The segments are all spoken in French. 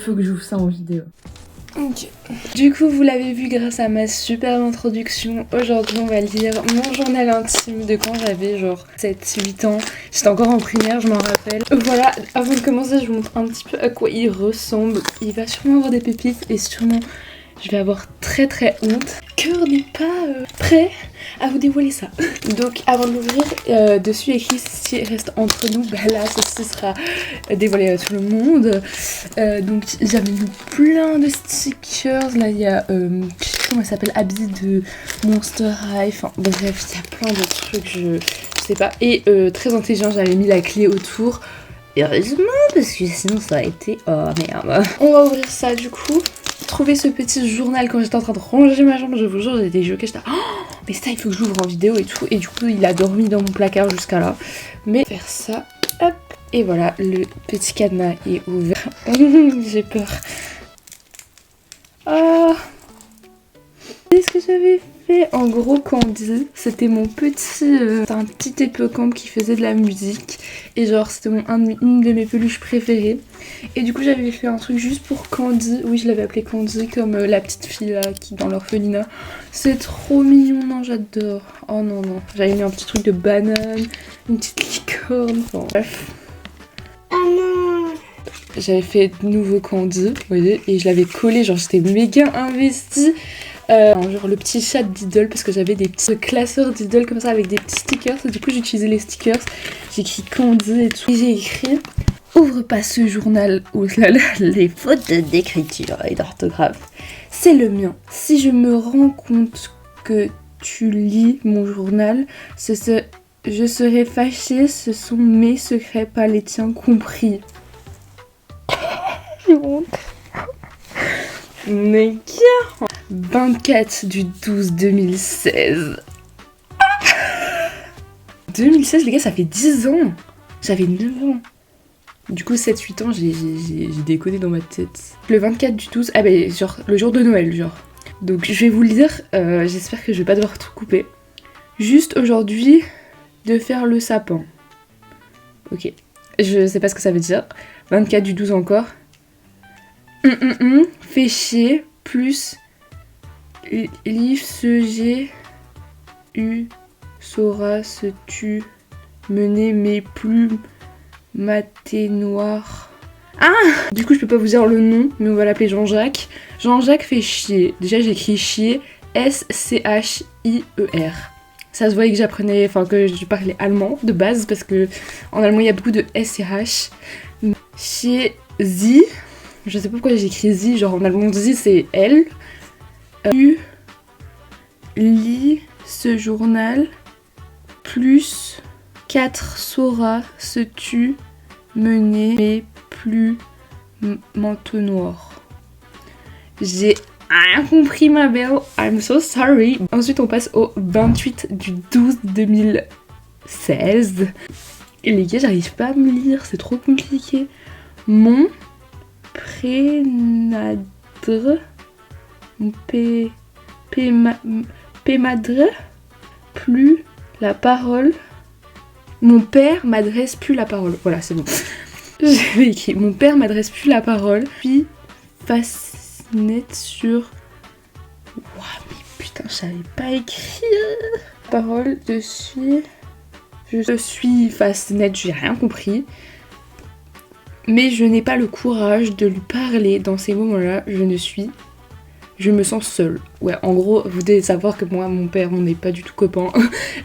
faut que j'ouvre ça en vidéo. Ok. Du coup, vous l'avez vu grâce à ma superbe introduction. Aujourd'hui, on va lire mon journal intime de quand j'avais genre 7-8 ans. J'étais encore en primaire, je m'en rappelle. Voilà, avant de commencer, je vous montre un petit peu à quoi il ressemble. Il va sûrement avoir des pépites et sûrement je vais avoir très honte. Cœur n'est pas prêt à vous dévoiler ça. Donc avant de l'ouvrir, dessus écrit ceci reste entre nous. Bah là, ceci sera dévoilé à tout le monde. Donc j'avais mis plein de stickers. Là il y a, je sais pas comment ça s'appelle, habit de Monster High. Enfin bref, il y a plein de trucs, je sais pas. Et très intelligent, j'avais mis la clé autour. Heureusement, parce que sinon ça aurait été... Oh merde. On va ouvrir ça du coup. Trouver ce petit journal quand j'étais en train de ranger ma chambre, je vous jure, j'étais choquée, j'étais oh, mais ça il faut que je l'ouvre en vidéo et tout, et du coup il a dormi dans mon placard jusqu'à là. Mais faire ça, hop, et voilà, le petit cadenas est ouvert. J'ai peur. Ah, qu'est-ce que j'avais fait? En gros, Candy, c'était mon petit, un petit hippocampe qui faisait de la musique, et genre c'était une de mes peluches préférées. Et du coup j'avais fait un truc juste pour Candy, oui je l'avais appelé Candy comme la petite fille là qui dans l'orphelinat. C'est trop mignon, non j'adore. Oh non, j'avais mis un petit truc de banane, une petite licorne, enfin bref. Oh non. J'avais fait de nouveau Candy, vous voyez, et je l'avais collé, genre j'étais méga investie. Genre le petit chat d'Idol, parce que j'avais des petits classeurs d'Idol comme ça avec des petits stickers, et du coup j'utilisais les stickers, j'ai écrit Candy et tout, et j'ai écrit ouvre pas ce journal où les fautes d'écriture et d'orthographe, c'est le mien. Si je me rends compte que tu lis mon journal, je serai fâchée, ce sont mes secrets, pas les tiens, compris. J'ai honte. Mais 24 du 12 2016. 2016 les gars, ça fait 10 ans. J'avais 9 ans. Du coup 7-8 ans j'ai déconné dans ma tête. Le 24 du 12, ah bah genre le jour de Noël genre. Donc je vais vous le lire, j'espère que je vais pas devoir tout couper. Juste aujourd'hui de faire le sapin. Ok, je sais pas ce que ça veut dire. 24 du 12 encore. Fait chier, plus livre se j'ai eu saura se tu mener mes plumes maté noir. Ah, du coup je peux pas vous dire le nom, mais on va l'appeler Jean-Jacques. Jean-Jacques fait chier. Déjà j'écris chier S-C-H-I-E-R. Ça se voyait que j'apprenais, enfin que je parlais allemand de base, parce que en allemand il y a beaucoup de S-C-H. Chier zi. Je sais pas pourquoi j'écris zi, genre en allemand zi c'est L. Tu lis ce journal, plus 4 sauras se tu mener, mais plus manteau noir. J'ai rien compris ma belle, I'm so sorry. Ensuite on passe au 28 du 12 2016. Et les gars j'arrive pas à me lire, c'est trop compliqué. Mon prénadre, mon pémadre, plus la parole. Mon père m'adresse plus la parole. Voilà, c'est bon. J'avais écrit mon père m'adresse plus la parole. Puis fascinette sur. Ouah, mais putain, je savais pas écrire. Parole, je suis fascinette, j'ai rien compris. Mais je n'ai pas le courage de lui parler dans ces moments-là. Je me sens seule. Ouais, en gros, vous devez savoir que moi, mon père, on n'est pas du tout copains.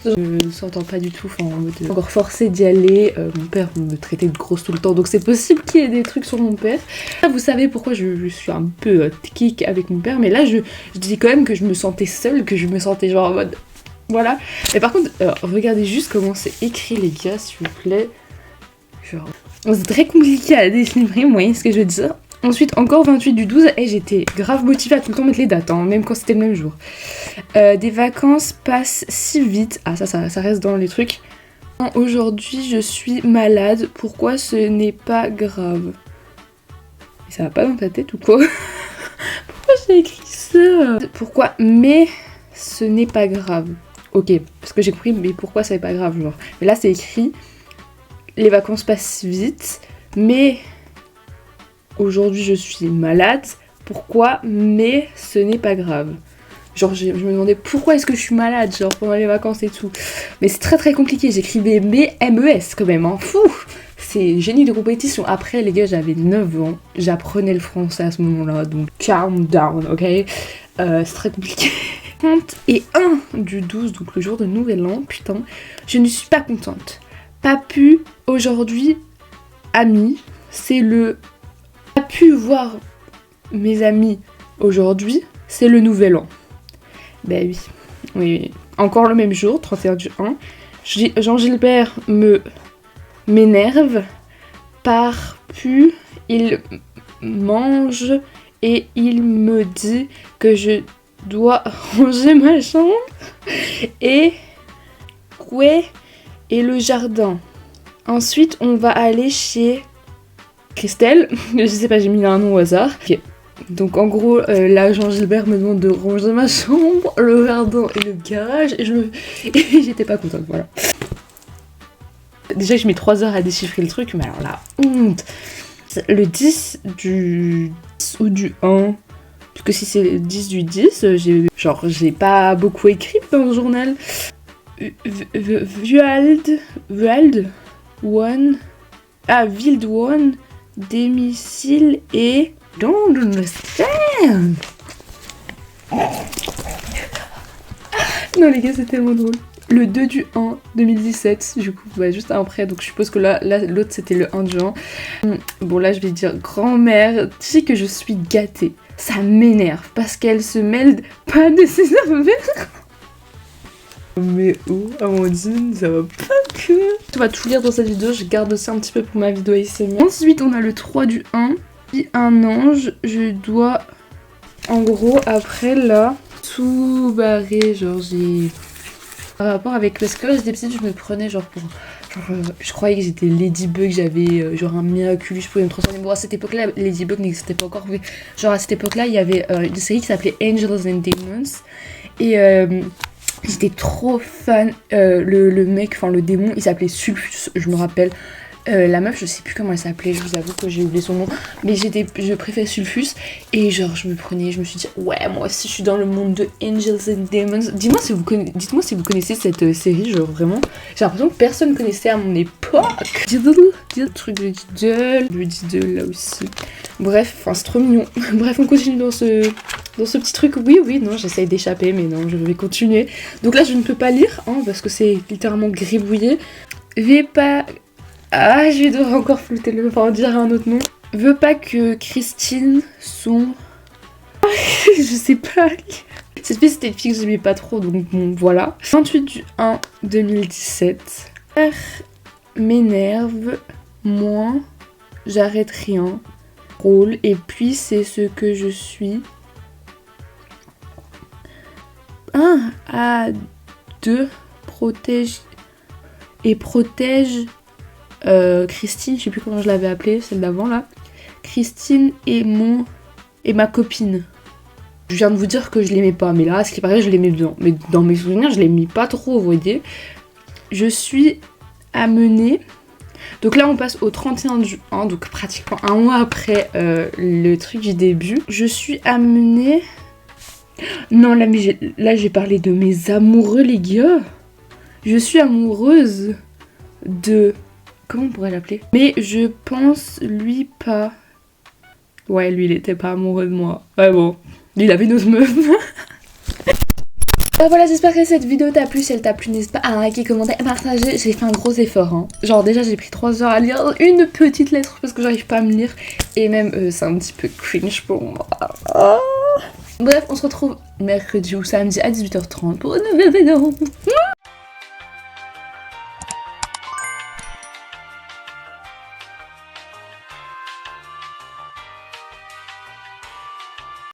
Je ne s'entends pas du tout, enfin, en mode encore forcée d'y aller. Mon père me traitait de grosse tout le temps, donc c'est possible qu'il y ait des trucs sur mon père. Vous savez pourquoi je suis un peu kick avec mon père, mais là, je dis quand même que je me sentais seule, que je me sentais genre en mode... Voilà. Mais par contre, regardez juste comment c'est écrit, les gars, s'il vous plaît. Genre... C'est très compliqué à définir, vous voyez ce que je veux dire. Ensuite, encore 28 du 12, et j'étais grave motivée à tout le temps mettre les dates, hein, même quand c'était le même jour. Des vacances passent si vite. Ah, ça reste dans les trucs. Aujourd'hui, je suis malade. Pourquoi ce n'est pas grave? Ça va pas dans ta tête ou quoi? Pourquoi j'ai écrit ça? Pourquoi? Mais ce n'est pas grave. Ok, parce que j'ai compris, mais pourquoi ça n'est pas grave, genre. Mais là, c'est écrit, les vacances passent vite, mais aujourd'hui je suis malade, pourquoi, mais ce n'est pas grave. Genre je me demandais pourquoi est-ce que je suis malade, genre pendant les vacances et tout. Mais c'est très très compliqué, j'écrivais MES quand même, hein. Fou. C'est génie de compétition. Après les gars, j'avais 9 ans, j'apprenais le français à ce moment-là, donc calm down, ok. C'est très compliqué. 31 du 12, donc le jour de Nouvel An, putain, je ne suis pas contente. Pas pu aujourd'hui, amis, c'est le... Pas pu voir mes amis aujourd'hui, c'est le Nouvel An. Ben oui, oui. Encore le même jour, 31 du 1. Jean-Gilbert m'énerve. Par pu, il mange et il me dit que je dois ranger ma chambre et le jardin. Ensuite, on va aller chez Christelle. Je sais pas, j'ai mis un nom au hasard. Okay. Donc en gros, là, Jean-Gilbert me demande de ranger ma chambre, le jardin et le garage, et j'étais pas contente, voilà. Déjà, je mets 3 heures à déchiffrer le truc, mais alors la honte. Le 10 du 10 ou du 1, parce que si c'est le 10 du 10, j'ai pas beaucoup écrit dans le journal. Wild One, domicile et... Don't understand. Non les gars, c'est tellement drôle. Le 2 du 1 2017, du coup, ouais, juste après, donc je suppose que là l'autre c'était le 1 du 1. Bon là je vais dire grand-mère, tu sais que je suis gâtée. Ça m'énerve parce qu'elle se mêle pas de ses affaires. Mais oh, Amandine, ça va pas que... Tu vas tout lire dans cette vidéo, je garde aussi un petit peu pour ma vidéo ASMR. Ensuite on a le 3 du 1. Un ange, je dois en gros après là tout barrer, genre j'ai par rapport avec parce que là j'étais petite, je me prenais genre pour je croyais que j'étais Ladybug, j'avais genre un miraculous, je pouvais me transformer. Bon à cette époque là Ladybug n'existait pas encore, mais genre à cette époque là il y avait une série qui s'appelait Angels and Demons et j'étais trop fan. Le mec, enfin le démon, il s'appelait Sulfus, je me rappelle. La meuf, je sais plus comment elle s'appelait, je vous avoue que j'ai oublié son nom, mais je préfère Sulfus, et genre je me suis dit ouais moi aussi je suis dans le monde de Angels and Demons. Dites-moi si vous connaissez cette série, genre vraiment, j'ai l'impression que personne connaissait à mon époque. Le truc de Diddle là aussi. Bref, enfin c'est trop mignon. Bref, on continue dans ce petit truc. Oui, non, j'essaye d'échapper, mais non, je vais continuer. Donc là je ne peux pas lire, hein, parce que c'est littéralement gribouillé. Je vais devoir encore flouter le... Enfin, dire un autre nom. Veux pas que Christine je sais pas. Cette fille, c'était une fille que j'aimais pas trop, donc bon, voilà. 28 du 1 2017. Père m'énerve, moi, j'arrête rien. Rôle, et puis c'est ce que je suis. 1 à 2, protège Christine, je sais plus comment je l'avais appelée, celle d'avant là. Christine et ma copine. Je viens de vous dire que je l'aimais pas, mais là, à ce qui paraît, je l'aimais bien. Mais dans mes souvenirs, je l'aimais pas trop, vous voyez. Je suis amenée. Donc là, on passe au 31 du 1, donc pratiquement un mois après le truc du début. Je suis amenée. Non, là, j'ai parlé de mes amoureux, les gars. Je suis amoureuse de... Comment on pourrait l'appeler? Mais je pense lui pas. Ouais, lui il était pas amoureux de moi. Ouais bon, lui il avait une autre meuf. Voilà, j'espère que cette vidéo t'a plu. Si elle t'a plu, n'hésite pas à liker, commenter et partager. J'ai fait un gros effort, hein. Genre déjà j'ai pris 3 heures à lire une petite lettre parce que j'arrive pas à me lire. Et même c'est un petit peu cringe pour moi. Bref, on se retrouve mercredi ou samedi à 18h30 pour une nouvelle vidéo.